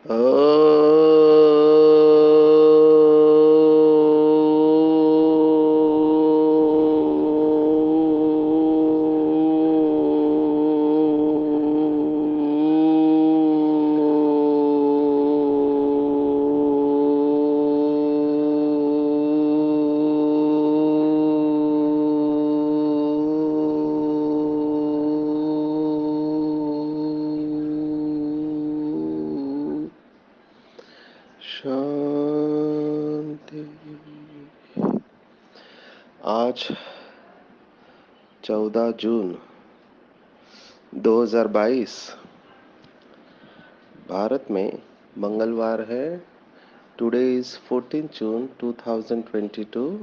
ओ शांति। आज 14 जून 2022 भारत में मंगलवार है। Today is 14 June 2022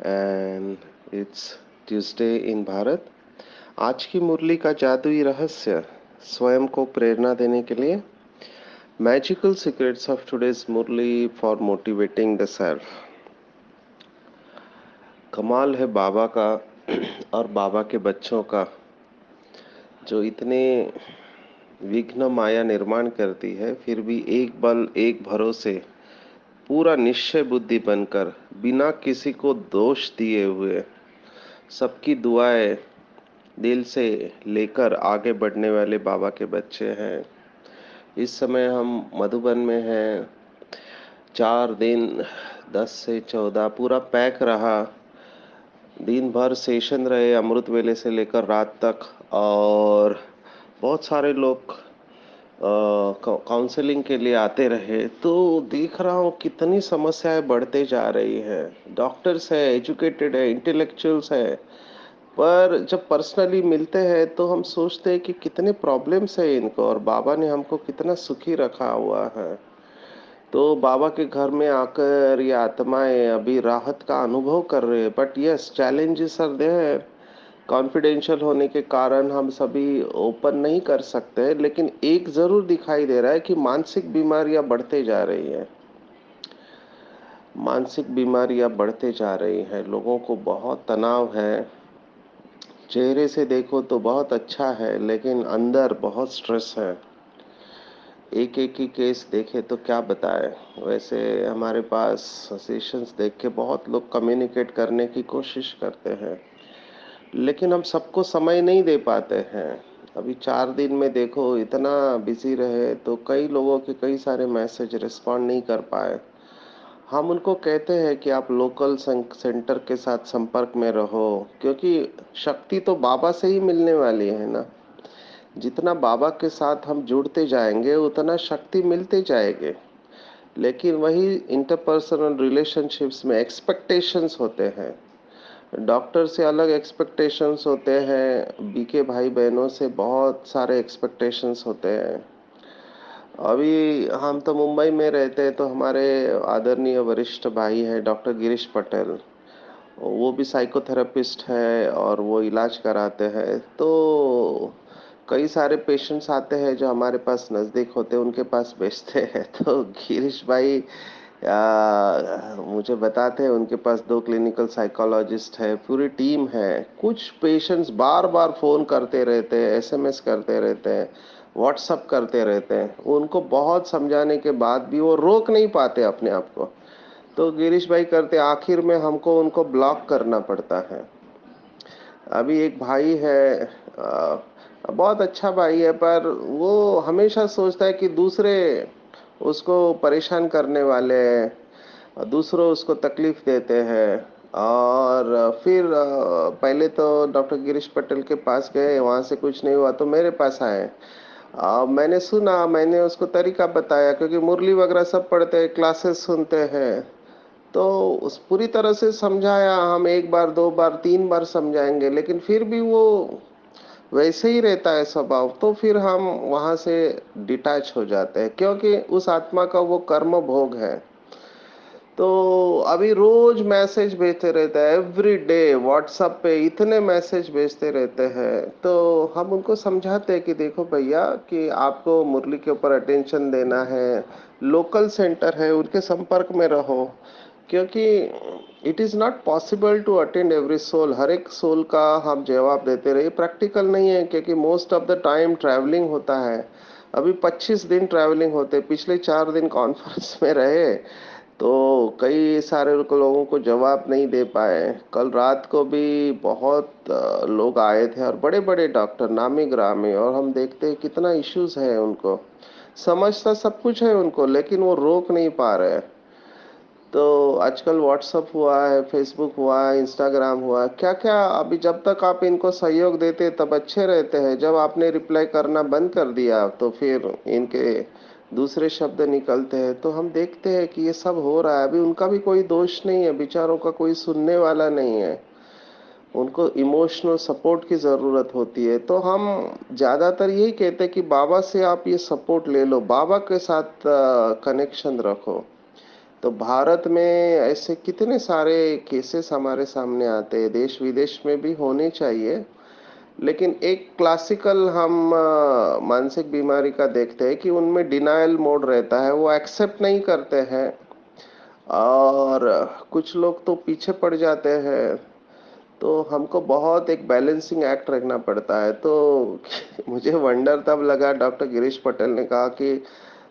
and it's Tuesday in Bharat. आज की मुरली का जादुई रहस्य स्वयं को प्रेरणा देने के लिए magical secrets of today's murli for motivating the self. कमाल है बाबा का और बाबा के बच्चों का, जो इतने विघ्न माया निर्माण करती है फिर भी एक बल एक भरोसे पूरा निश्चय बुद्धि बनकर बिना किसी को दोष दिए हुए सबकी दुआएं दिल से लेकर आगे बढ़ने वाले बाबा के बच्चे हैं। इस समय हम मधुबन में हैं। 4 दिन 10 से 14 पूरा पैक रहा। दिन भर सेशन रहे अमृत वेले से लेकर रात तक, और बहुत सारे लोग काउंसलिंग के लिए आते रहे। तो देख रहा हूँ कितनी समस्याएं बढ़ते जा रही है। डॉक्टर्स है, एजुकेटेड है, इंटेलेक्चुअल्स है, पर जब पर्सनली मिलते हैं तो हम सोचते हैं कि कितने प्रॉब्लम्स है इनको, और बाबा ने हमको कितना सुखी रखा हुआ है। तो बाबा के घर में आकर ये आत्माएं अभी राहत का अनुभव कर रहे हैं, but yes challenges are there. Confidential होने के कारण हम सभी ओपन नहीं कर सकते, लेकिन एक जरूर दिखाई दे रहा है कि मानसिक बीमारियां बढ़ते जा रही है। मानसिक बीमारियां बढ़ते जा रही हैं, लोगों को बहुत तनाव है। चेहरे से देखो तो बहुत अच्छा है, लेकिन अंदर बहुत स्ट्रेस है। एक एक ही केस देखे तो क्या बताए। वैसे हमारे पास सेशंस देख के बहुत लोग कम्युनिकेट करने की कोशिश करते हैं, लेकिन हम सबको समय नहीं दे पाते हैं। अभी 4 दिन में देखो इतना बिजी रहे तो कई लोगों के कई सारे मैसेज रिस्पॉन्ड नहीं कर पाए। हम उनको कहते हैं कि आप लोकल सेंटर के साथ संपर्क में रहो, क्योंकि शक्ति तो बाबा से ही मिलने वाली है ना। जितना बाबा के साथ हम जुड़ते जाएंगे उतना शक्ति मिलते जाएंगे। लेकिन वही इंटरपर्सनल रिलेशनशिप्स में एक्सपेक्टेशंस होते हैं। डॉक्टर से अलग एक्सपेक्टेशंस होते हैं, बीके भाई बहनों से बहुत सारे एक्सपेक्टेशंस होते हैं। अभी हम तो मुंबई में रहते हैं, तो हमारे आदरणीय वरिष्ठ भाई हैं डॉक्टर गिरीश पटेल। वो भी साइकोथेरेपिस्ट है और वो इलाज कराते हैं। तो कई सारे पेशेंट्स आते हैं जो हमारे पास नज़दीक होते हैं, उनके पास भेजते हैं। तो गिरीश भाई मुझे बताते हैं उनके पास 2 क्लिनिकल साइकोलॉजिस्ट है, पूरी टीम है। कुछ पेशेंट्स बार बार फ़ोन करते रहते हैं, एसएमएस करते रहते हैं, व्हाट्सअप करते रहते हैं। उनको बहुत समझाने के बाद भी वो रोक नहीं पाते अपने आप को। तो गिरीश भाई करते आखिर में हमको उनको ब्लॉक करना पड़ता है। अभी एक भाई है, बहुत अच्छा भाई है, पर वो हमेशा सोचता है कि दूसरे उसको परेशान करने वाले हैं, दूसरों उसको तकलीफ देते हैं। और फिर पहले तो डॉक्टर गिरीश पटेल के पास गए, वहाँ से कुछ नहीं हुआ तो मेरे पास आए। मैंने सुना, मैंने उसको तरीका बताया, क्योंकि मुरली वगैरह सब पढ़ते हैं, क्लासेस सुनते हैं। तो उस पूरी तरह से समझाया, हम एक बार दो बार तीन बार समझाएंगे, लेकिन फिर भी वो वैसे ही रहता है स्वभाव। तो फिर हम वहां से डिटैच हो जाते हैं, क्योंकि उस आत्मा का वो कर्म भोग है। तो अभी रोज मैसेज भेजते रहता है, एवरी डे व्हाट्सएप पे इतने मैसेज भेजते रहते हैं। तो हम उनको समझाते हैं कि देखो भैया, कि आपको मुरली के ऊपर अटेंशन देना है, लोकल सेंटर है उनके संपर्क में रहो। क्योंकि it is not possible to attend every soul, हर एक सोल का हम जवाब देते रहे, प्रैक्टिकल नहीं है, क्योंकि most of the time travelling होता है। अभी 25 दिन ट्रैवलिंग होते, पिछले 4 दिन कॉन्फ्रेंस में रहे, तो कई सारे लोगों को जवाब नहीं दे पाए। कल रात को भी बहुत लोग आए थे, और बड़े बड़े डॉक्टर नामी ग्रामी, और हम देखते हैं कितना इश्यूज है उनको, समझता सब कुछ है उनको, लेकिन वो रोक नहीं पा रहे। तो आजकल व्हाट्सअप हुआ है, फेसबुक हुआ है, इंस्टाग्राम हुआ है, क्या क्या, अभी जब तक आप इनको सहयोग देते तब अच्छे रहते हैं, जब आपने रिप्लाई करना बंद कर दिया तो फिर इनके दूसरे शब्द निकलते हैं। तो हम देखते हैं कि ये सब हो रहा है। अभी उनका भी कोई दोष नहीं है, बेचारों का कोई सुनने वाला नहीं है, उनको इमोशनल सपोर्ट की ज़रूरत होती है। तो हम ज़्यादातर यही कहते हैं कि बाबा से आप ये सपोर्ट ले लो, बाबा के साथ कनेक्शन रखो। तो भारत में ऐसे कितने सारे केसेस हमारे सामने आते हैं, देश विदेश में भी होने चाहिए, लेकिन एक क्लासिकल हम मानसिक बीमारी का देखते हैं कि उनमें डिनायल मोड रहता है, वो एक्सेप्ट नहीं करते हैं, और कुछ लोग तो पीछे पड़ जाते हैं। तो हमको बहुत एक बैलेंसिंग एक्ट रखना पड़ता है। तो मुझे वंडर तब लगा, डॉक्टर गिरीश पटेल ने कहा कि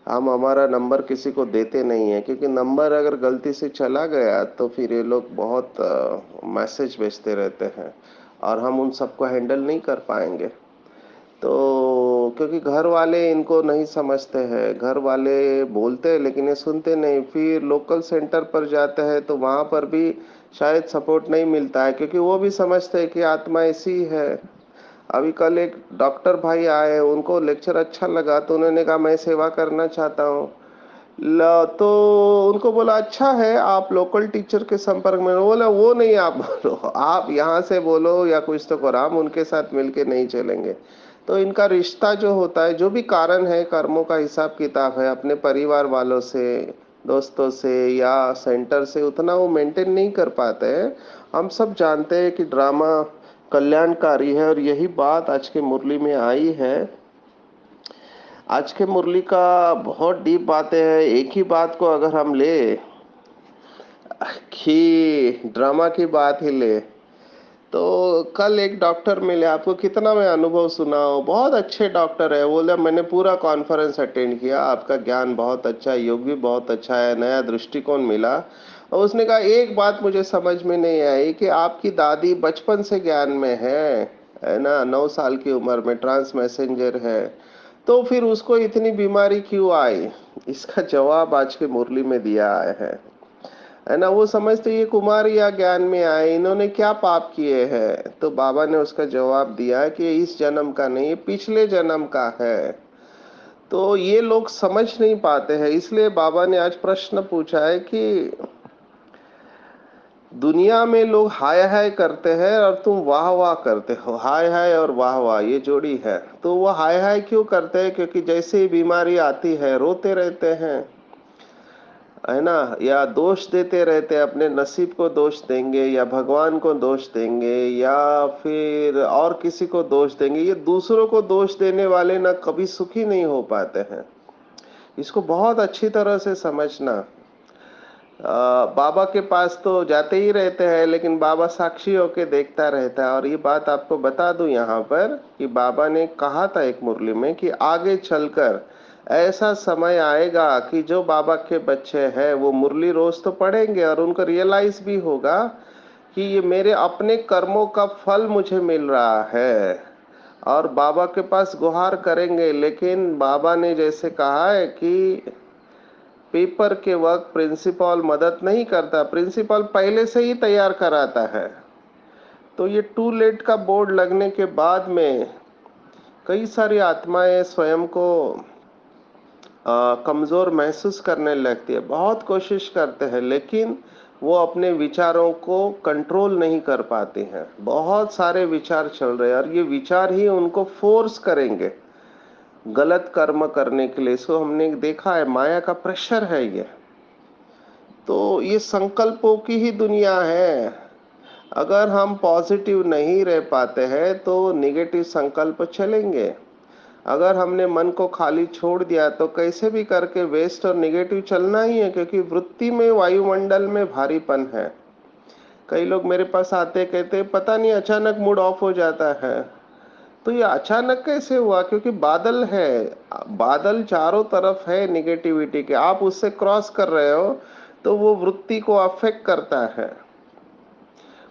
हम हमारा नंबर किसी को देते नहीं है, क्योंकि नंबर अगर गलती से चला गया तो फिर ये लोग बहुत मैसेज भेजते रहते हैं, और हम उन सबको हैंडल नहीं कर पाएंगे। तो क्योंकि घर वाले इनको नहीं समझते हैं, घर वाले बोलते हैं लेकिन ये सुनते नहीं, फिर लोकल सेंटर पर जाते हैं तो वहाँ पर भी शायद सपोर्ट नहीं मिलता है, क्योंकि वो भी समझते हैं कि आत्मा ऐसी ही है। अभी कल एक डॉक्टर भाई आए, उनको लेक्चर अच्छा लगा, तो उन्होंने कहा मैं सेवा करना चाहता हूँ। तो उनको बोला अच्छा है, आप लोकल टीचर के संपर्क में, बोला वो नहीं, आप बोलो, आप यहाँ से बोलो या कुछ तो करो, हम उनके साथ मिलके नहीं चलेंगे। तो इनका रिश्ता जो होता है, जो भी कारण है, कर्मों का हिसाब किताब है, अपने परिवार वालों से, दोस्तों से या सेंटर से उतना वो मेंटेन नहीं कर पाते हैं। हम सब जानते हैं कि ड्रामा कल्याणकारी है, और यही बात आज के मुरली में आई है। आज के मुरली का बहुत डीप बातें हैं। एक ही बात को अगर हम ले कि ड्रामा की बात ही ले, तो कल एक डॉक्टर मिले, आपको कितना मैं अनुभव सुनाऊं, बहुत अच्छे डॉक्टर है, बोले मैंने पूरा कॉन्फ्रेंस अटेंड किया, आपका ज्ञान बहुत अच्छा है, योग भी बहुत अच्छा है, नया दृष्टिकोण मिला। और उसने कहा एक बात मुझे समझ में नहीं आई कि आपकी दादी बचपन से ज्ञान में है ना, 9 साल की उम्र में ट्रांस मैसेंजर है, तो फिर उसको इतनी बीमारी क्यों आई? इसका जवाब आज के मुरली में दिया है ना। वो समझते ये कुमार या ज्ञान में आए, इन्होंने क्या पाप किए हैं? तो बाबा ने उसका जवाब दिया कि ये इस जन्म का नहीं, ये पिछले जन्म का है। तो ये लोग समझ नहीं पाते हैं, इसलिए बाबा ने आज प्रश्न पूछा है कि दुनिया में लोग हाय हाय करते हैं और तुम वाह वाह करते हो, हाय हाय और वाह वाह ये जोड़ी है। तो वो हाय हाय क्यों करते हैं? क्योंकि जैसे ही बीमारी आती है रोते रहते हैं, है ना, या दोष देते रहते हैं, अपने नसीब को दोष देंगे या भगवान को दोष देंगे या फिर और किसी को दोष देंगे। ये दूसरों को दोष देने वाले ना कभी सुखी नहीं हो पाते हैं, इसको बहुत अच्छी तरह से समझना। बाबा के पास तो जाते ही रहते हैं, लेकिन बाबा साक्षी होके देखता रहता है। और ये बात आपको बता दूं यहाँ पर कि बाबा ने कहा था एक मुरली में कि आगे चलकर ऐसा समय आएगा कि जो बाबा के बच्चे हैं वो मुरली रोज तो पढ़ेंगे, और उनको रियलाइज भी होगा कि ये मेरे अपने कर्मों का फल मुझे मिल रहा है, और बाबा के पास गुहार करेंगे। लेकिन बाबा ने जैसे कहा है कि पेपर के वक्त प्रिंसिपल मदद नहीं करता, प्रिंसिपल पहले से ही तैयार कराता है। तो ये टू लेट का बोर्ड लगने के बाद में कई सारी आत्माएं स्वयं को कमजोर महसूस करने लगती है, बहुत कोशिश करते हैं लेकिन वो अपने विचारों को कंट्रोल नहीं कर पाती हैं। बहुत सारे विचार चल रहे हैं, और ये विचार ही उनको फोर्स करेंगे गलत कर्म करने के लिए। इसको हमने देखा है, माया का प्रेशर है ये। तो ये संकल्पों की ही दुनिया है। अगर हम पॉजिटिव नहीं रह पाते हैं तो नेगेटिव संकल्प चलेंगे। अगर हमने मन को खाली छोड़ दिया तो कैसे भी करके वेस्ट और निगेटिव चलना ही है, क्योंकि वृत्ति में, वायुमंडल में भारीपन है। कई लोग मेरे पास आते कहते पता नहीं अचानक मूड ऑफ हो जाता है। तो ये अचानक कैसे हुआ? क्योंकि बादल है, बादल चारों तरफ है निगेटिविटी के, आप उससे क्रॉस कर रहे हो तो वो वृत्ति को अफेक्ट करता है।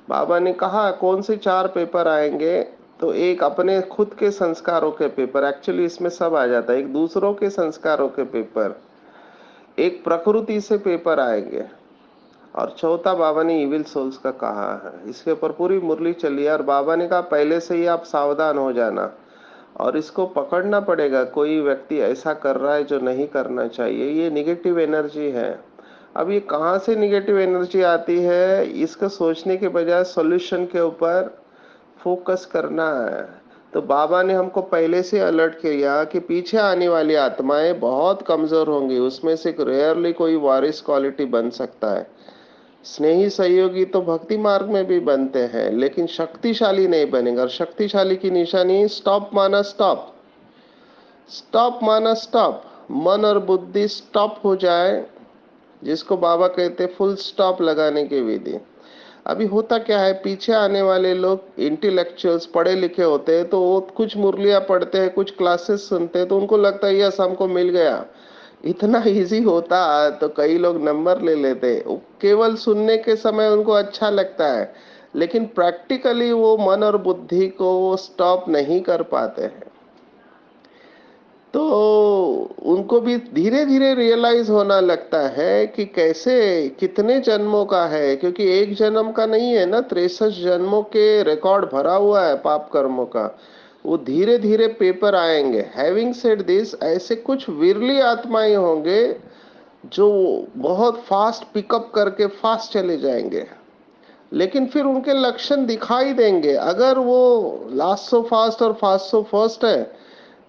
बाबा ने कहा कौन से 4 पेपर आएंगे? तो एक अपने खुद के संस्कारों के पेपर, एक्चुअली इसमें सब आ जाता है, एक दूसरों के संस्कारों के पेपर, एक प्रकृति से पेपर आएंगे, और चौथा बाबा ने इविल सोल्स का कहा है। इसके ऊपर पूरी मुरली चली है, और बाबा ने कहा पहले से ही आप सावधान हो जाना, और इसको पकड़ना पड़ेगा। कोई व्यक्ति ऐसा कर रहा है जो नहीं करना चाहिए, ये निगेटिव एनर्जी है। अब ये कहाँ से निगेटिव एनर्जी आती है, इसका सोचने के बजाय सॉल्यूशन के ऊपर फोकस करना है। तो बाबा ने हमको पहले से अलर्ट किया कि पीछे आने वाली आत्माएं बहुत कमजोर होंगी, उसमें से रेयरली कोई वारिस क्वालिटी बन सकता है। स्नेही सहयोगी तो भक्ति मार्ग में भी बनते हैं, लेकिन शक्तिशाली नहीं बनेगा। और शक्तिशाली की निशानी स्टॉप माना स्टॉप, स्टॉप माना स्टॉप, मन और बुद्धि स्टॉप हो जाए, जिसको बाबा कहते फुल स्टॉप लगाने की विधि। अभी होता क्या है, पीछे आने वाले लोग इंटेलेक्चुअल्स, पढ़े लिखे होते हैं, तो वो कुछ मुरलियाँ पढ़ते हैं, कुछ क्लासेस सुनते हैं, तो उनको लगता है यस हमको मिल गया। इतना इजी होता तो कई लोग नंबर ले लेते। केवल सुनने के समय उनको अच्छा लगता है, लेकिन प्रैक्टिकली वो मन और बुद्धि को वो स्टॉप नहीं कर पाते हैं। तो उनको भी धीरे धीरे रियलाइज होना लगता है कि कैसे, कितने जन्मों का है, क्योंकि एक जन्म का नहीं है ना, 63 जन्मों के रिकॉर्ड भरा हुआ है पाप कर्मों का। वो धीरे धीरे पेपर आएंगे। हैविंग सेड दिस, ऐसे कुछ विरली आत्माएं होंगे जो बहुत फास्ट पिकअप करके फास्ट चले जाएंगे, लेकिन फिर उनके लक्षण दिखाई देंगे। अगर वो लास्ट सो फास्ट और फास्ट सो फर्स्ट है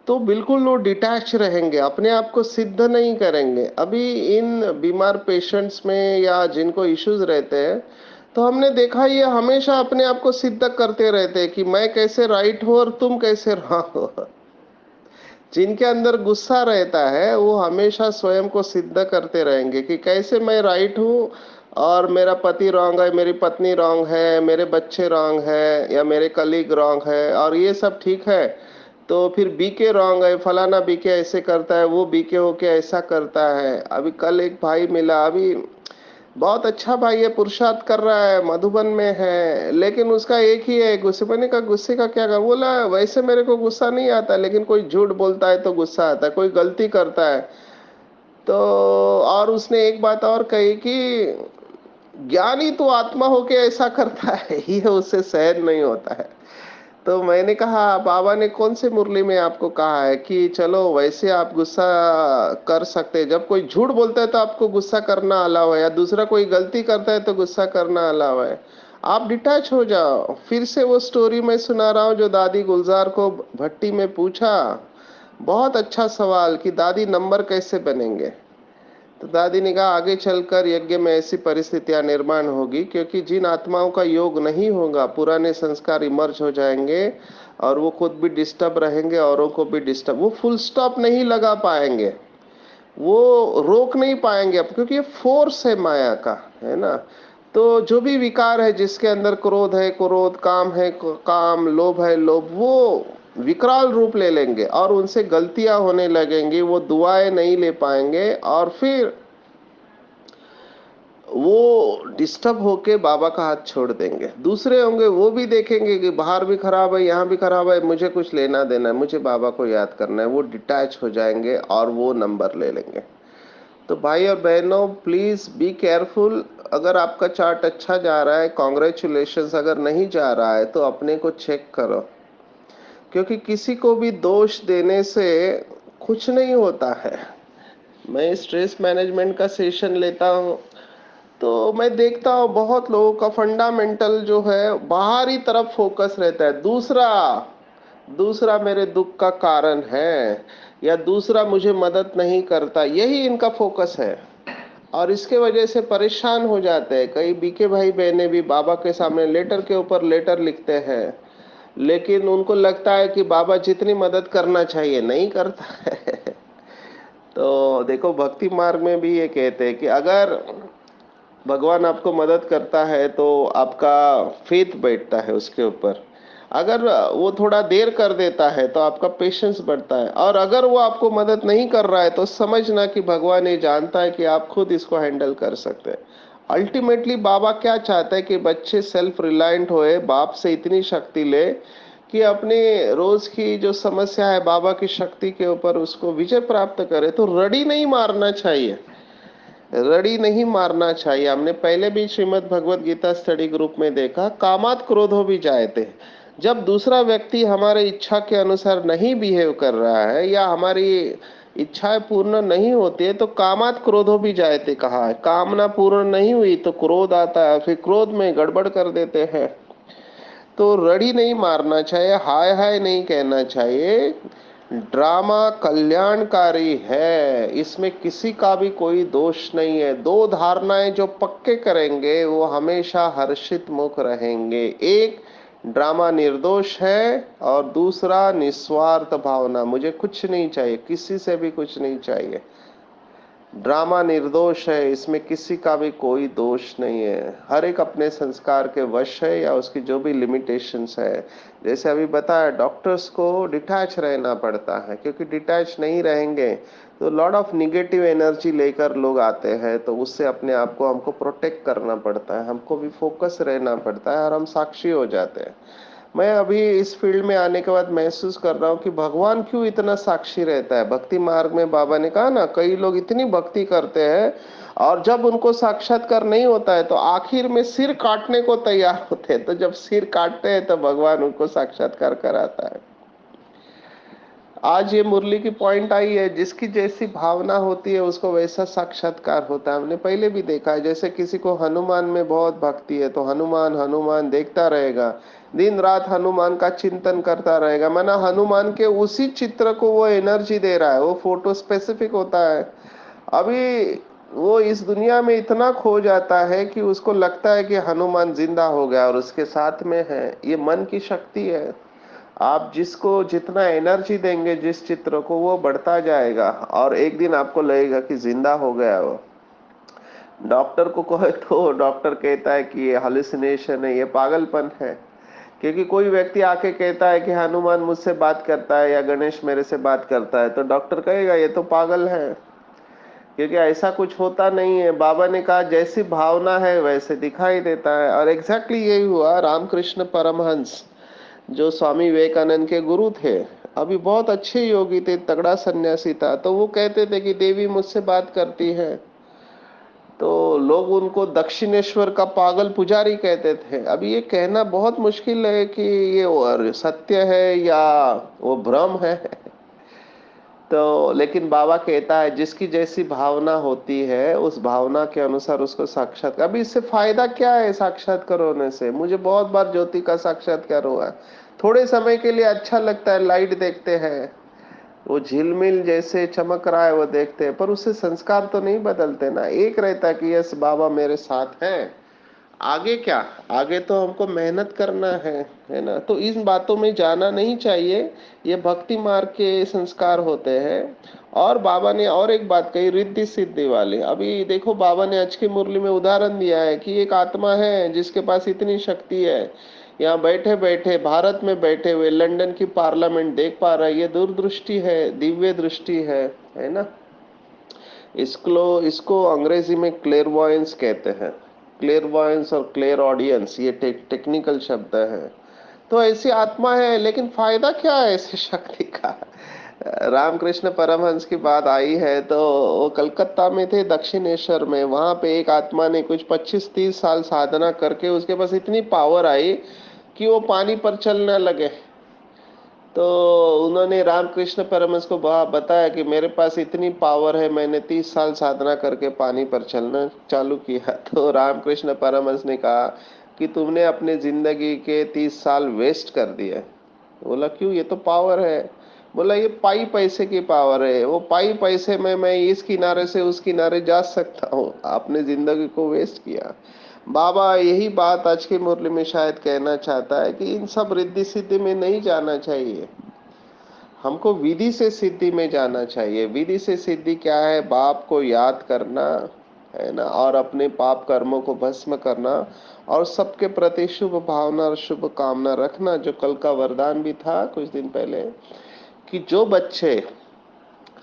तो बिल्कुल वो डिटैच रहेंगे, अपने आप को सिद्ध नहीं करेंगे। अभी इन बीमार पेशेंट्स में या जिनको इश्यूज रहते हैं, तो हमने देखा ये हमेशा अपने आप को सिद्ध करते रहते हैं कि मैं कैसे राइट हूं और तुम कैसे रॉन्ग हो। जिनके अंदर गुस्सा रहता है वो हमेशा स्वयं को सिद्ध करते रहेंगे कि कैसे मैं राइट हूँ और मेरा पति रॉन्ग है, मेरी पत्नी रॉन्ग है, मेरे बच्चे रॉन्ग है, या मेरे कलीग रॉन्ग है, और ये सब ठीक है। तो फिर बीके रॉन्ग है, फलाना बीके ऐसे करता है, वो बीके होके ऐसा करता है। अभी कल एक भाई मिला, अभी बहुत अच्छा भाई है, पुरुषार्थ कर रहा है, मधुबन में है, लेकिन उसका एक ही है गुस्से। मैंने कहा गुस्से का क्या? कर बोला वैसे मेरे को गुस्सा नहीं आता, लेकिन कोई झूठ बोलता है तो गुस्सा आता है, कोई गलती करता है तो। और उसने एक बात और कही कि ज्ञानी तो आत्मा होके ऐसा करता है, ये उससे सहन नहीं होता है। तो मैंने कहा बाबा ने कौन से मुरली में आपको कहा है कि चलो वैसे आप गुस्सा कर सकते हैं? जब कोई झूठ बोलता है तो आपको गुस्सा करना अलाव है, या दूसरा कोई गलती करता है तो गुस्सा करना अलाव है। आप डिटैच हो जाओ। फिर से वो स्टोरी मैं सुना रहा हूँ जो दादी गुलजार को भट्टी में पूछा, बहुत अच्छा सवाल कि दादी नंबर कैसे बनेंगे। तो दादी ने कहा आगे चलकर यज्ञ में ऐसी परिस्थितियां निर्माण होगी, क्योंकि जिन आत्माओं का योग नहीं होगा, पुराने संस्कार इमर्ज हो जाएंगे और वो खुद भी डिस्टर्ब रहेंगे, औरों को भी डिस्टर्ब, वो फुल स्टॉप नहीं लगा पाएंगे, वो रोक नहीं पाएंगे अब, क्योंकि ये फोर्स है माया का, है ना। तो जो भी विकार है, जिसके अंदर क्रोध है क्रोध, काम है काम, लोभ है लोभ, वो विकराल रूप ले लेंगे और उनसे गलतियां होने लगेंगी, वो दुआएं नहीं ले पाएंगे, और फिर वो डिस्टर्ब होके बाबा का हाथ छोड़ देंगे। दूसरे होंगे वो भी देखेंगे कि बाहर भी खराब है, यहाँ भी खराब है, मुझे कुछ लेना देना है, मुझे बाबा को याद करना है, वो डिटैच हो जाएंगे और वो नंबर ले लेंगे। तो भाई और बहनों, प्लीज बी केयरफुल। अगर आपका चार्ट अच्छा जा रहा है, कॉन्ग्रेचुलेशन। अगर नहीं जा रहा है तो अपने को चेक करो, क्योंकि किसी को भी दोष देने से कुछ नहीं होता है। मैं स्ट्रेस मैनेजमेंट का सेशन लेता हूँ, तो मैं देखता हूँ बहुत लोगों का फंडामेंटल जो है बाहरी तरफ फोकस रहता है। दूसरा दूसरा मेरे दुख का कारण है, या दूसरा मुझे मदद नहीं करता, यही इनका फोकस है, और इसके वजह से परेशान हो जाते हैं। कई बीके भाई बहने भी बाबा के सामने लेटर के ऊपर लेटर लिखते हैं, लेकिन उनको लगता है कि बाबा जितनी मदद करना चाहिए नहीं करता है। तो देखो भक्ति मार्ग में भी ये कहते हैं कि अगर भगवान आपको मदद करता है तो आपका फेथ बैठता है उसके ऊपर। अगर वो थोड़ा देर कर देता है तो आपका पेशेंस बढ़ता है, और अगर वो आपको मदद नहीं कर रहा है तो समझना कि भगवान ये जानता है कि आप खुद इसको हैंडल कर सकते हैं। अल्टीमेटली बाबा क्या चाहता है कि बच्चे सेल्फ रिलायंट होए, बाप से इतनी शक्ति ले कि अपने रोज की जो समस्या है बाबा की शक्ति के ऊपर उसको विजय प्राप्त करे। तो रड़ी नहीं मारना चाहिए, रड़ी नहीं मारना चाहिए। हमने पहले भी श्रीमद् भगवत गीता स्टडी ग्रुप में देखा, कामात क्रोधो भी जायते। जब दूसरा व्यक्ति हमारे इच्छा के अनुसार नहीं बिहेव कर रहा है या हमारी इच्छाएं पूर्ण नहीं होती है तो कामात क्रोधो भी जायते कहा है। कामना पूर्ण नहीं हुई तो क्रोध आता है, फिर क्रोध में गड़बड़ कर देते हैं। तो रड़ी नहीं मारना चाहिए, हाय हाय नहीं कहना चाहिए। ड्रामा कल्याणकारी है, इसमें किसी का भी कोई दोष नहीं है। दो धारणाएं जो पक्के करेंगे वो हमेशा हर्षित मुख रहेंगे। एक, ड्रामा निर्दोष है, और दूसरा निस्वार्थ भावना, मुझे कुछ नहीं चाहिए, किसी से भी कुछ नहीं चाहिए। ड्रामा निर्दोष है, इसमें किसी का भी कोई दोष नहीं है। हर एक अपने संस्कार के वश है या उसकी जो भी लिमिटेशंस है। जैसे अभी बताया, डॉक्टर्स को डिटैच रहना पड़ता है, क्योंकि डिटैच नहीं रहेंगे तो लॉट ऑफ निगेटिव एनर्जी लेकर लोग आते हैं, तो उससे अपने आप को हमको प्रोटेक्ट करना पड़ता है, हमको भी फोकस रहना पड़ता है और हम साक्षी हो जाते हैं। मैं अभी इस फील्ड में आने के बाद महसूस कर रहा हूँ कि भगवान क्यों इतना साक्षी रहता है। भक्ति मार्ग में बाबा ने कहा ना, कई लोग इतनी भक्ति करते हैं और जब उनको साक्षात्कार नहीं होता है तो आखिर में सिर काटने को तैयार होते हैं। तो जब सिर काटते हैं तो भगवान उनको साक्षात्कार कराता है। आज ये मुरली की पॉइंट आई है, जिसकी जैसी भावना होती है उसको वैसा साक्षात्कार होता है। हमने पहले भी देखा है, जैसे किसी को हनुमान में बहुत भक्ति है तो हनुमान हनुमान देखता रहेगा, दिन रात हनुमान का चिंतन करता रहेगा, माना हनुमान के उसी चित्र को वो एनर्जी दे रहा है। वो फोटो स्पेसिफिक होता है। अभी वो इस दुनिया में इतना खो जाता है कि उसको लगता है कि हनुमान जिंदा हो गया और उसके साथ में है। ये मन की शक्ति है। आप जिसको जितना एनर्जी देंगे जिस चित्र को, वो बढ़ता जाएगा और एक दिन आपको लगेगा कि जिंदा हो गया वो। डॉक्टर को कहे तो डॉक्टर कहता है कि ये हालुसिनेशन है, ये पागलपन है। क्योंकि कोई व्यक्ति आके कहता है कि हनुमान मुझसे बात करता है या गणेश मेरे से बात करता है, तो डॉक्टर कहेगा ये तो पागल है, क्योंकि ऐसा कुछ होता नहीं है। बाबा ने कहा जैसी भावना है वैसे दिखाई देता है, और एग्जैक्टली यही हुआ। रामकृष्ण परमहंस जो स्वामी विवेकानंद के गुरु थे, अभी बहुत अच्छे योगी थे, तगड़ा सन्यासी था, तो वो कहते थे कि देवी मुझसे बात करती है, तो लोग उनको दक्षिणेश्वर का पागल पुजारी कहते थे। अभी ये कहना बहुत मुश्किल है कि ये सत्य है या वो भ्रम है। तो लेकिन बाबा कहता है जिसकी जैसी भावना होती है उस भावना के अनुसार उसको साक्षात्कार। अभी इससे फायदा क्या है साक्षात्कार होने से? मुझे बहुत बार ज्योति का साक्षात्कार हुआ है। थोड़े समय के लिए अच्छा लगता है, लाइट देखते हैं, वो झिलमिल जैसे चमक रहा है वो देखते हैं, पर उससे संस्कार तो नहीं बदलते ना। एक रहता है कि यस बाबा मेरे साथ हैं, आगे क्या? आगे तो हमको मेहनत करना है ना। तो इन बातों में जाना नहीं चाहिए। ये भक्ति मार्ग के संस्कार होते हैं। और बाबा ने और एक बात कही, रिद्धि सिद्धि वाली। अभी देखो बाबा ने आज की मुरली में उदाहरण दिया है कि एक आत्मा है जिसके पास इतनी शक्ति है, यहाँ बैठे बैठे भारत में बैठे हुए लंदन की पार्लियामेंट देख पा रहा है। ये दूरदृष्टि है, दिव्य दृष्टि है ना। इसको अंग्रेजी में क्लेरवॉयंस कहते हैं। क्लेरवॉयंस और क्लेर ऑडियंस ये टेक्निकल शब्द है। तो ऐसी आत्मा है, लेकिन फायदा क्या है ऐसी शक्ति का? रामकृष्ण परमहंस की बात आई है तो वो कलकत्ता में थे, दक्षिणेश्वर में। वहां पे एक आत्मा ने कुछ 25-30 साल साधना करके उसके पास इतनी पावर आई कि वो पानी पर चलने लगे। तो उन्होंने रामकृष्ण परमहंस को बताया कि मेरे पास इतनी पावर है, मैंने 30 साल साधना करके पानी पर चलना चालू किया। तो रामकृष्ण परमहंस ने कहा कि तुमने अपने जिंदगी के 30 साल वेस्ट कर दिए। बोला क्यों? ये तो पावर है। बोला ये पाई पैसे की पावर है, वो पाई पैसे में मैं इस किनारे से उस किनारे जा सकता हूँ, आपने जिंदगी को वेस्ट किया। बाबा यही बात आज की मुरली में शायद कहना चाहता है कि इन सब रिद्धि सिद्धि में नहीं जाना चाहिए, हमको विधि से सिद्धि में जाना चाहिए। विधि से सिद्धि क्या है? बाप को याद करना है ना, और अपने पाप कर्मों को भस्म करना, और सबके प्रति शुभ भावना और शुभ कामना रखना। जो कल का वरदान भी था कुछ दिन पहले, कि जो बच्चे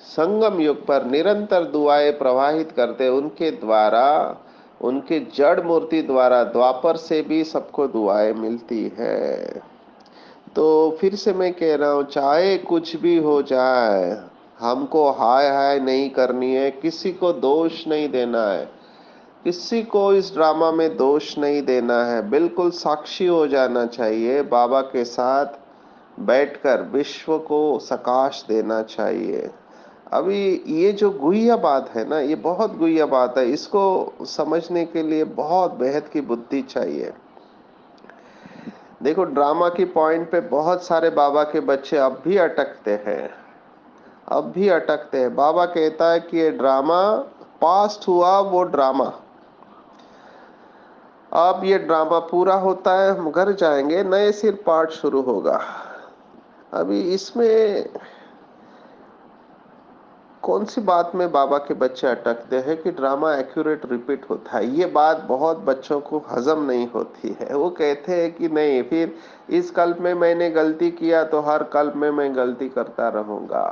संगम युग पर निरंतर दुआएं प्रवाहित करते, उनके द्वारा, उनके जड़ मूर्ति द्वारा द्वापर से भी सबको दुआएं मिलती है। तो फिर से मैं कह रहा हूँ, चाहे कुछ भी हो जाए, हमको हाय हाय नहीं करनी है, किसी को दोष नहीं देना है, किसी को इस ड्रामा में दोष नहीं देना है। बिल्कुल साक्षी हो जाना चाहिए, बाबा के साथ बैठकर विश्व को सकाश देना चाहिए। अभी ये जो गुह्य बात है ना, ये बहुत गुह्य बात है, इसको समझने के लिए बहुत बेहद की बुद्धि चाहिए। देखो, ड्रामा की पॉइंट पे बहुत सारे बाबा के बच्चे अब भी अटकते हैं, अब भी अटकते हैं। बाबा कहता है कि ये ड्रामा पास्ट हुआ, वो ड्रामा, अब ये ड्रामा पूरा होता है, हम घर जाएंगे, नए सिर पार्ट शुरू होगा। अभी इसमें कौन सी बात में बाबा के बच्चे अटकते हैं कि ड्रामा एक्यूरेट रिपीट होता है? ये बात बहुत बच्चों को हजम नहीं होती है। वो कहते हैं कि नहीं, फिर इस कल्प में मैंने गलती किया तो हर कल्प में मैं गलती करता रहूंगा।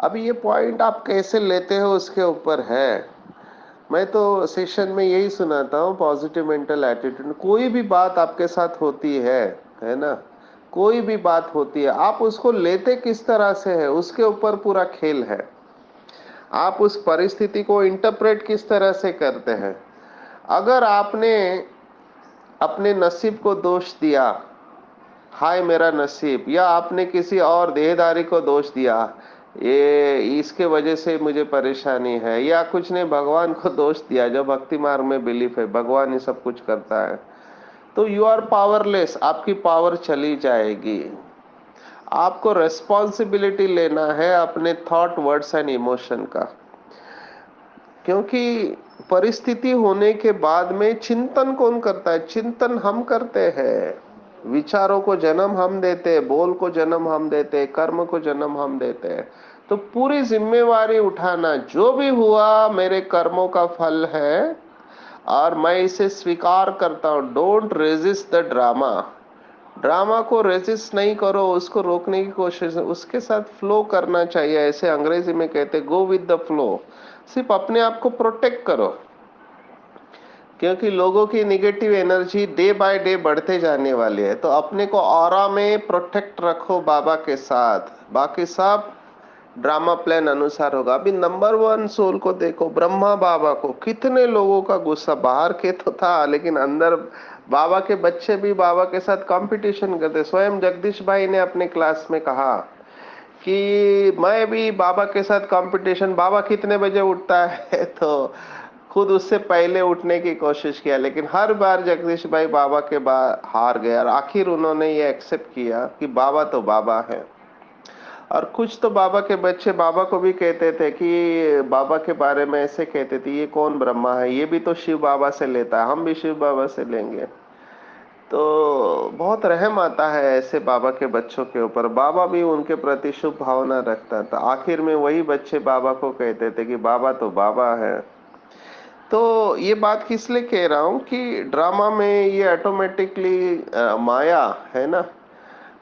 अभी ये पॉइंट आप कैसे लेते हो उसके ऊपर है। मैं तो सेशन में यही सुनाता हूँ, पॉजिटिव मेंटल एटीट्यूड। कोई भी बात आपके साथ होती है ना, कोई भी बात होती है, आप उसको लेते किस तरह से है, उसके ऊपर पूरा खेल है। आप उस परिस्थिति को इंटरप्रेट किस तरह से करते हैं। अगर आपने अपने नसीब को दोष दिया, हाय मेरा नसीब, या आपने किसी और देहधारी को दोष दिया, ये इसके वजह से मुझे परेशानी है, या कुछ ने भगवान को दोष दिया, जो भक्ति मार्ग में बिलीफ है भगवान ही सब कुछ करता है, तो यू आर पावरलेस, आपकी पावर चली जाएगी। आपको रेस्पॉन्सिबिलिटी लेना है अपने थॉट, वर्ड्स एंड इमोशन का। क्योंकि परिस्थिति होने के बाद में चिंतन कौन करता है? चिंतन हम करते हैं। विचारों को जन्म हम देते हैं, बोल को जन्म हम देते हैं, कर्म को जन्म हम देते हैं। तो पूरी जिम्मेवारी उठाना, जो भी हुआ मेरे कर्मों का फल है और मैं इसे स्वीकार करता हूँ। Don't resist the drama. Drama को रेजिस्ट नहीं करो, उसको रोकने की कोशिश, उसके साथ फ्लो करना चाहिए। ऐसे अंग्रेजी में कहते गो विद द फ्लो। सिर्फ अपने आप को प्रोटेक्ट करो, क्योंकि लोगों की negative energy day by day बढ़ते जाने वाली है। तो अपने को ऑरा में प्रोटेक्ट रखो बाबा के साथ, बाकी सब ड्रामा प्लान अनुसार होगा। अभी नंबर वन सोल को देखो, ब्रह्मा बाबा को कितने लोगों का गुस्सा, बाहर के तो था लेकिन अंदर बाबा के बच्चे भी बाबा के साथ कंपटीशन करते। स्वयं जगदीश भाई ने अपने क्लास में कहा कि मैं भी बाबा के साथ कंपटीशन, बाबा कितने बजे उठता है तो खुद उससे पहले उठने की कोशिश किया, लेकिन हर बार जगदीश भाई बाबा के बाद हार गए, और आखिर उन्होंने ये एक्सेप्ट किया कि बाबा तो बाबा है। और कुछ तो बाबा के बच्चे बाबा को भी कहते थे कि बाबा के बारे में ऐसे कहते थे, ये कौन ब्रह्मा है, ये भी तो शिव बाबा से लेता है, हम भी शिव बाबा से लेंगे। तो बहुत रहम आता है ऐसे बाबा के बच्चों के ऊपर। बाबा भी उनके प्रति शुभ भावना रखता था। आखिर में वही बच्चे बाबा को कहते थे कि बाबा तो बाबा है। तो ये बात किस लिए कह रहा हूँ कि ड्रामा में ये ऑटोमेटिकली माया है ना,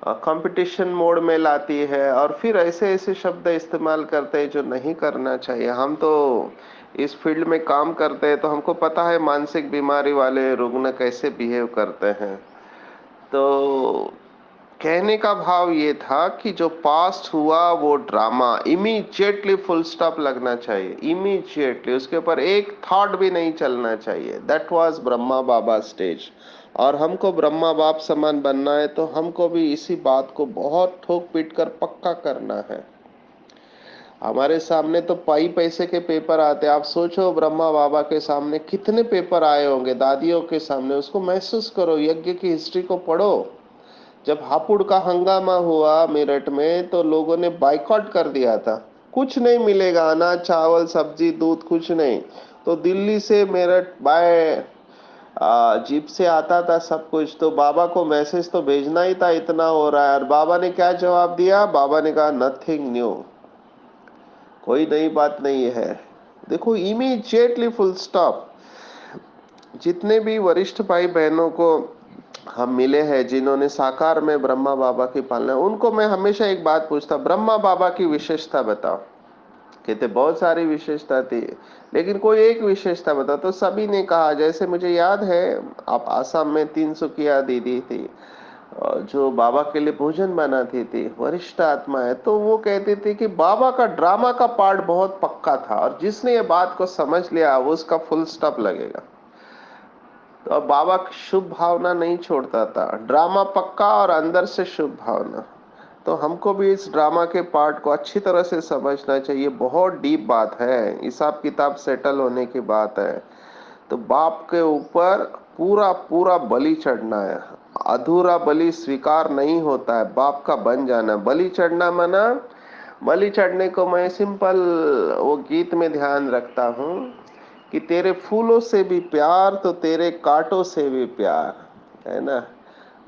कंपटीशन मोड में लाती है, और फिर ऐसे ऐसे शब्द इस्तेमाल करते हैं जो नहीं करना चाहिए। हम तो इस फील्ड में काम करते हैं, तो हमको पता है मानसिक बीमारी वाले रुग्ण कैसे बिहेव करते हैं। तो कहने का भाव ये था कि जो पास्ट हुआ वो ड्रामा, इमीडिएटली फुल स्टॉप लगना चाहिए, इमीडिएटली, उसके ऊपर एक थॉट भी नहीं चलना चाहिए। That was Brahma Baba stage. और हमको ब्रह्मा बाप समान बनना है, तो हमको भी इसी बात को बहुत ठोक पीट कर पक्का करना है। हमारे सामने तो पाई पैसे के पेपर आते, आप सोचो ब्रह्मा बाबा के सामने कितने पेपर आए होंगे, दादियों के सामने। उसको महसूस करो, यज्ञ की हिस्ट्री को पढ़ो। जब हापुड़ का हंगामा हुआ मेरठ में, तो लोगों ने बाइकआउट कर दिया था, कुछ नहीं मिलेगा, अनाज चावल सब्जी दूध कुछ नहीं। तो दिल्ली से मेरठ बाय जीप से आता था सब कुछ, तो बाबा को मैसेज तो भेजना ही था, इतना हो रहा है। और बाबा ने क्या जवाब दिया? बाबा ने कहा नथिंग न्यू, कोई नई बात नहीं है। देखो, इमीडिएटली फुल स्टॉप। जितने भी वरिष्ठ भाई बहनों को हम मिले हैं जिन्होंने साकार में ब्रह्मा बाबा की पालना, उनको मैं हमेशा एक बात पूछता, ब्रह्मा बाबा की विशेषता बताओ। कहते बहुत सारी विशेषता थी, लेकिन कोई एक विशेषता बताओ। तो सभी ने कहा, जैसे मुझे याद है, आप आसाम में तिनसुकिया दीदी थी जो बाबा के लिए भोजन बनाती थी, वरिष्ठ आत्मा है, तो वो कहती थी कि बाबा का ड्रामा का पार्ट बहुत पक्का था, और जिसने ये बात को समझ लिया वो उसका फुल स्टॉप लगेगा। तो अब बाबा शुभ भावना नहीं छोड़ता था, ड्रामा पक्का और अंदर से शुभ भावना। तो हमको भी इस ड्रामा के पार्ट को अच्छी तरह से समझना चाहिए। बहुत डीप बात है, हिसाब किताब सेटल होने की बात है। तो बाप के ऊपर पूरा पूरा बलि चढ़ना है। अधूरा बलि स्वीकार नहीं होता है, बाप का बन जाना। बलि चढ़ना माना, बलि चढ़ने को मैं सिंपल वो गीत में ध्यान रखता हूँ कि तेरे फूलों से भी प्यार तो तेरे कांटों से भी प्यार, है ना।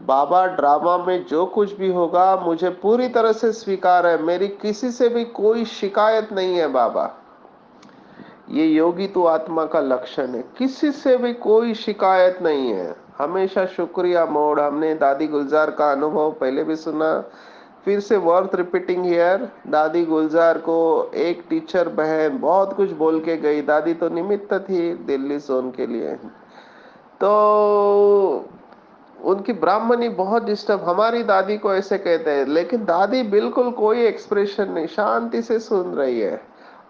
बाबा, ड्रामा में जो कुछ भी होगा मुझे पूरी तरह से स्वीकार है, मेरी किसी से भी कोई शिकायत नहीं है बाबा। ये योगी तो आत्मा का लक्षण है, किसी से भी कोई शिकायत नहीं है, हमेशा शुक्रिया मोड। हमने दादी गुलजार का अनुभव पहले भी सुना, फिर से वर्थ रिपीटिंग हियर। दादी गुलजार को एक टीचर बहन बहुत कुछ बोल के गई, दादी तो निमित्त थी दिल्ली जोन के लिए, तो उनकी ब्राह्मणी बहुत डिस्टर्ब, हमारी दादी को ऐसे कहते हैं, लेकिन दादी बिल्कुल कोई एक्सप्रेशन नहीं, शांति से सुन रही है।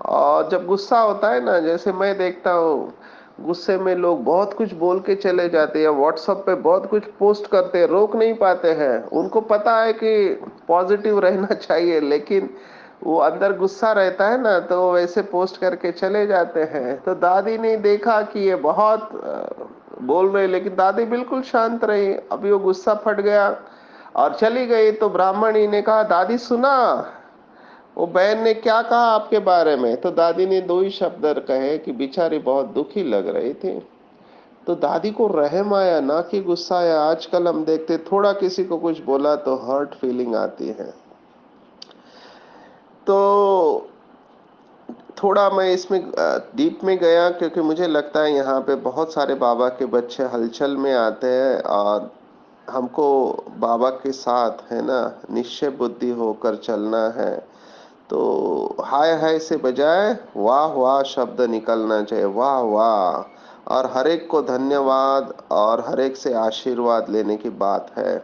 और जब गुस्सा होता है ना, जैसे मैं देखता हूँ, गुस्से में लोग बहुत कुछ बोल के चले जाते हैं, व्हाट्सएप पे बहुत कुछ पोस्ट करते हैं, रोक नहीं पाते हैं। उनको पता है कि पॉजिटिव रहना चाहिए, लेकिन वो अंदर गुस्सा रहता है ना, तो वैसे पोस्ट करके चले जाते हैं। तो दादी ने देखा कि ये बहुत बोल रहे, लेकिन दादी बिल्कुल शांत रही। अभी वो गुस्सा फट गया और चली गई, तो ब्राह्मणी ने कहा, दादी सुना वो बहन ने क्या कहा आपके बारे में? तो दादी ने दो ही शब्द कहे कि बेचारी बहुत दुखी लग रही थी। तो दादी को रहम आया, ना कि गुस्सा आया। आजकल हम देखते, थोड़ा किसी को कुछ बोला तो हर्ट फीलिंग आती है। तो थोड़ा मैं इसमें डीप में गया, क्योंकि मुझे लगता है यहाँ पे बहुत सारे बाबा के बच्चे हलचल में आते हैं, और हमको बाबा के साथ, है ना, निश्चय बुद्धि होकर चलना है। तो हाय हाय से बजाय वाह वाह शब्द निकलना चाहिए, वाह वाह। और हर एक को धन्यवाद और हर एक से आशीर्वाद लेने की बात है।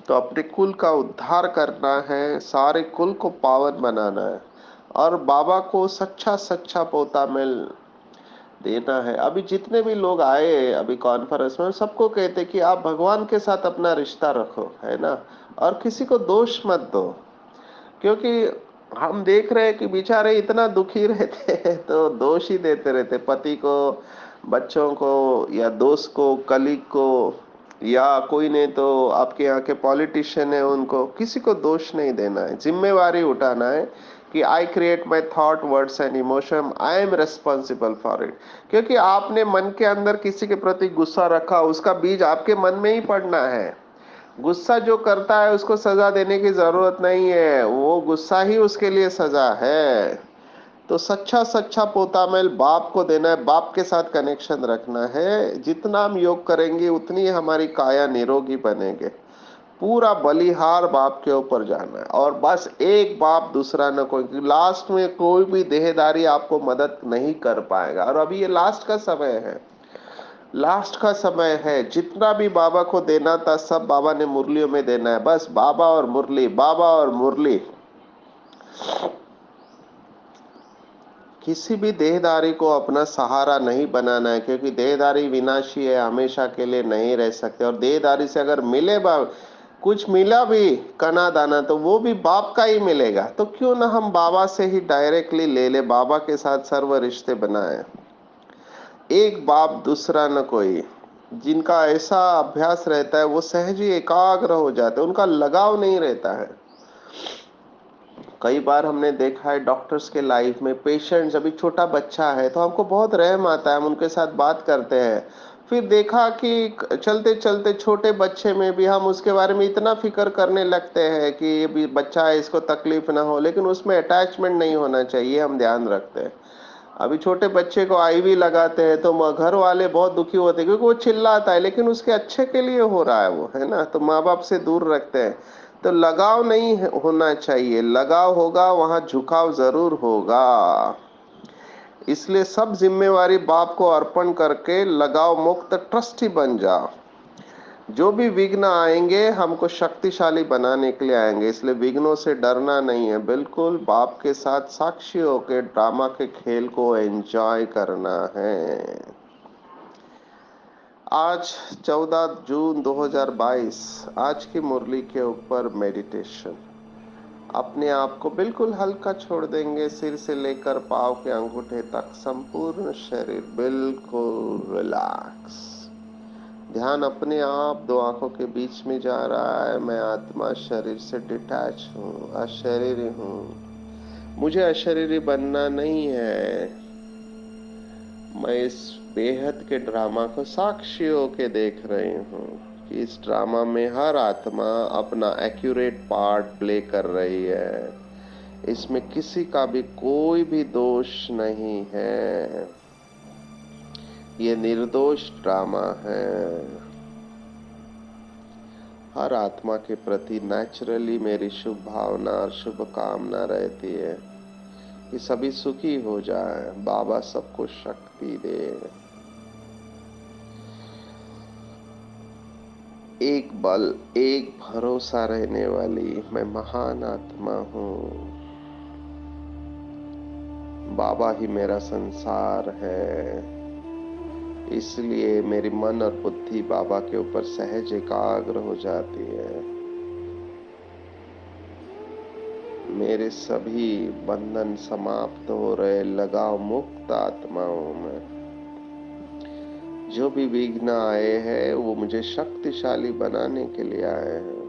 तो अपने कुल का उद्धार करना है, सारे कुल को पावन बनाना है, और बाबा को सच्चा सच्चा पोता मिल देना है। अभी जितने भी लोग आए अभी कॉन्फ्रेंस में, सबको कहते कि आप भगवान के साथ अपना रिश्ता रखो, है ना, और किसी को दोष मत दो। क्योंकि हम देख रहे हैं कि बेचारे इतना दुखी रहते हैं, तो दोष ही देते रहते, पति को, बच्चों को, या दोस्त को, कलीग को, या कोई ने तो आपके यहाँ के पॉलिटिशियन है, उनको किसी को दोष नहीं देना है, जिम्मेवारी उठाना है कि I create my thought words and emotion, I am responsible for it. क्योंकि आपने मन के अंदर किसी के प्रति गुस्सा रखा, उसका बीज आपके मन में ही पड़ना है। गुस्सा जो करता है उसको सजा देने की जरूरत नहीं है, वो गुस्सा ही उसके लिए सजा है। तो सच्चा सच्चा पोता मेल बाप को देना है, बाप के साथ कनेक्शन रखना है। जितना हम योग करेंगे उतनी हमारी काया निरोगी बनेंगे। पूरा बलिहार बाप के ऊपर जाना है, और बस एक बाप, दूसरा न कोई। लास्ट में कोई भी देहदारी आपको मदद नहीं कर पाएगा। और अभी ये लास्ट का समय है, लास्ट का समय है। जितना भी बाबा को देना था सब बाबा ने मुरलियों में देना है, बस बाबा और मुरली, बाबा और मुरली। किसी भी देहदारी को अपना सहारा नहीं बनाना है, क्योंकि देहदारी विनाशी है, हमेशा के लिए नहीं रह सकते। और देहदारी से अगर मिले कुछ मिला भी कना दाना, तो वो भी बाप का ही मिलेगा। तो क्यों ना हम बाबा से ही डायरेक्टली ले ले, बाबा के साथ सर्व रिश्ते बनाए। एक बाप, दूसरा न कोई। जिनका ऐसा अभ्यास रहता है वो सहज ही एकाग्र हो जाते हैं, उनका लगाव नहीं रहता है। कई बार हमने देखा है डॉक्टर्स के लाइफ में, पेशेंट्स, अभी छोटा बच्चा है तो हमको बहुत रहम आता है, हम उनके साथ बात करते हैं। फिर देखा कि चलते-चलते छोटे बच्चे में भी हम उसके बारे में इतना फ़िक्र करने लगते हैं कि ये भी बच्चा है, इसको तकलीफ़ ना हो, लेकिन उसमें अटैचमेंट नहीं होना चाहिए, हम ध्यान रखते हैं। अभी छोटे बच्चे को आईवी लगाते हैं तो घर वाले बहुत दुखी होते हैं क्योंकि वो चिल्लाता है, लेकिन उसके अच्छे के लिए हो रहा है वो, है ना? तो माँ-बाप से दूर रखते हैं। तो लगाव नहीं होना चाहिए, लगाव होगा वहाँ झुकाव ज़रूर होगा। इसलिए सब जिम्मेवारी बाप को अर्पण करके लगाव मुक्त ट्रस्टी बन जाओ। जो भी विघ्न आएंगे हमको शक्तिशाली बनाने के लिए आएंगे, इसलिए विघ्नों से डरना नहीं है, बिल्कुल बाप के साथ साक्षी होकर ड्रामा के खेल को एंजॉय करना है। आज 14 जून 2022, आज की मुरली के ऊपर मेडिटेशन। अपने आप को बिल्कुल हल्का छोड़ देंगे, सिर से लेकर पाँव के अंगूठे तक संपूर्ण शरीर बिल्कुल रिलैक्स। ध्यान अपने आप दो आंखों के बीच में जा रहा है। मैं आत्मा शरीर से डिटैच हूँ, अशरीरी हूँ। मुझे अशरीरी बनना नहीं है। मैं इस बेहद के ड्रामा को साक्षी होके देख रही हूँ कि इस ड्रामा में हर आत्मा अपना एक्यूरेट पार्ट प्ले कर रही है। इसमें किसी का भी कोई भी दोष नहीं है। ये निर्दोष ड्रामा है। हर आत्मा के प्रति नेचुरली मेरी शुभ भावना और शुभ कामना रहती है कि सभी सुखी हो जाए, बाबा सबको शक्ति दे। एक बल, एक भरोसा रहने वाली मैं महान आत्मा हूँ। बाबा ही मेरा संसार है, इसलिए मेरी मन और बुद्धि बाबा के ऊपर सहज एकाग्र हो जाती है। मेरे सभी बंधन समाप्त हो रहे, लगाव मुक्त आत्मा हूं मैं। जो भी विघ्न आए हैं वो मुझे शक्तिशाली बनाने के लिए आए हैं।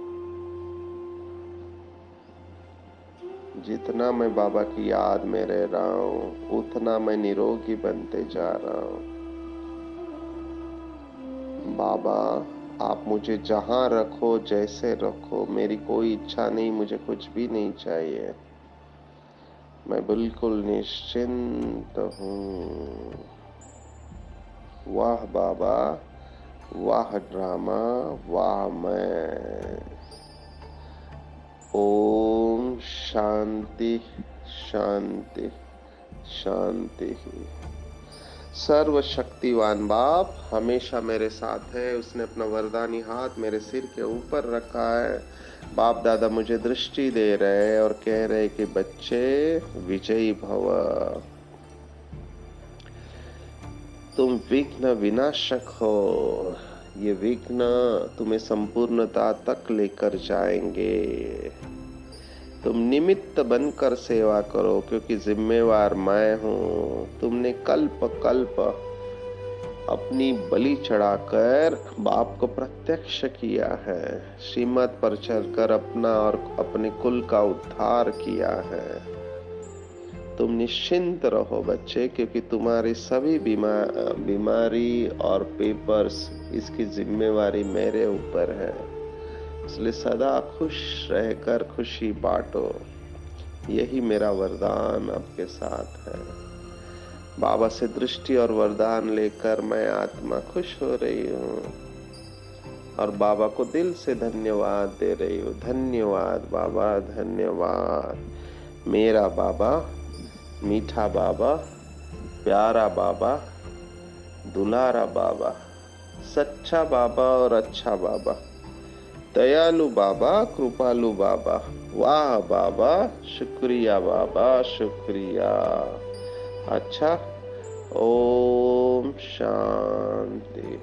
जितना मैं बाबा की याद में रह रहा हूँ उतना मैं निरोगी बनते जा रहा हूँ। बाबा आप मुझे जहाँ रखो, जैसे रखो, मेरी कोई इच्छा नहीं, मुझे कुछ भी नहीं चाहिए। मैं बिल्कुल निश्चिंत हूँ। वाह बाबा, वाह ड्रामा, वाह मैं। ओम शांति शांति शांति। सर्वशक्तिवान बाप हमेशा मेरे साथ है। उसने अपना वरदानी हाथ मेरे सिर के ऊपर रखा है। बाप दादा मुझे दृष्टि दे रहे और कह रहे कि बच्चे विजयी भव। तुम विघ्न विनाशक हो। ये विघ्न तुम्हें संपूर्णता तक लेकर जाएंगे। तुम निमित्त बनकर सेवा करो क्योंकि जिम्मेवार मैं हूँ। तुमने कल्प कल्प अपनी बलि चढ़ाकर बाप को प्रत्यक्ष किया है। श्रीमत पर चलकर अपना और अपने कुल का उद्धार किया है। तुम निश्चिंत रहो बच्चे, क्योंकि तुम्हारी सभी बीमारी और पेपर्स, इसकी जिम्मेवारी मेरे ऊपर है। इसलिए सदा खुश रहकर खुशी बांटो। यही मेरा वरदान आपके साथ है। बाबा से दृष्टि और वरदान लेकर मैं आत्मा खुश हो रही हूँ और बाबा को दिल से धन्यवाद दे रही हूँ। धन्यवाद बाबा, धन्यवाद। मेरा बाबा, मीठा बाबा, प्यारा बाबा, दुलारा बाबा, सच्चा बाबा और अच्छा बाबा, दयालु बाबा, कृपालु बाबा। वाह बाबा, शुक्रिया बाबा, शुक्रिया। अच्छा, ओम शांति।